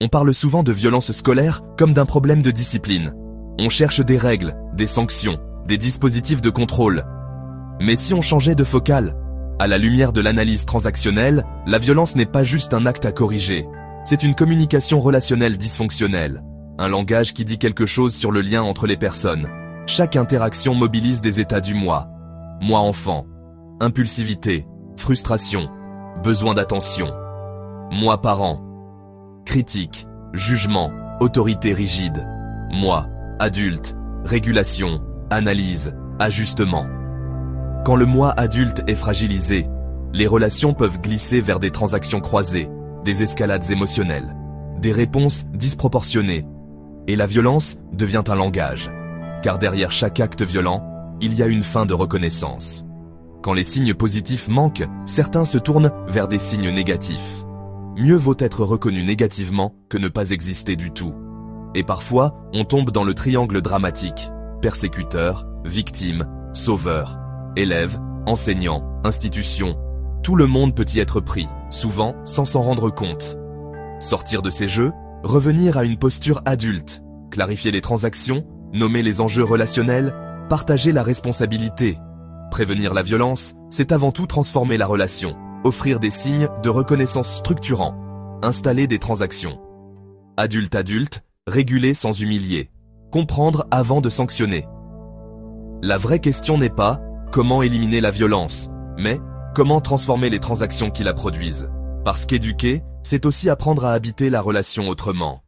On parle souvent de violence scolaire comme d'un problème de discipline. On cherche des règles, des sanctions, des dispositifs de contrôle. Mais si on changeait de focale, à la lumière de l'analyse transactionnelle, la violence n'est pas juste un acte à corriger. C'est une communication relationnelle dysfonctionnelle. Un langage qui dit quelque chose sur le lien entre les personnes. Chaque interaction mobilise des états du moi. Moi enfant. Impulsivité, frustration, besoin d'attention. Moi parent. Critique, jugement, autorité rigide. Moi, adulte, régulation, analyse, ajustement. Quand le moi adulte est fragilisé, les relations peuvent glisser vers des transactions croisées, des escalades émotionnelles, des réponses disproportionnées. Et la violence devient un langage. Car derrière chaque acte violent, il y a une fin de reconnaissance. Quand les signes positifs manquent, certains se tournent vers des signes négatifs. Mieux vaut être reconnu négativement que ne pas exister du tout. Et parfois, on tombe dans le triangle dramatique. Persécuteur, victime, sauveur, élève, enseignant, institution. Tout le monde peut y être pris, souvent sans s'en rendre compte. Sortir de ces jeux, revenir à une posture adulte, clarifier les transactions, nommer les enjeux relationnels, partager la responsabilité. Prévenir la violence, c'est avant tout transformer la relation, offrir des signes de reconnaissance structurants, installer des transactions. Adulte-adulte, réguler sans humilier, comprendre avant de sanctionner. La vraie question n'est pas comment éliminer la violence, mais comment transformer les transactions qui la produisent. Parce qu'éduquer, c'est aussi apprendre à habiter la relation autrement.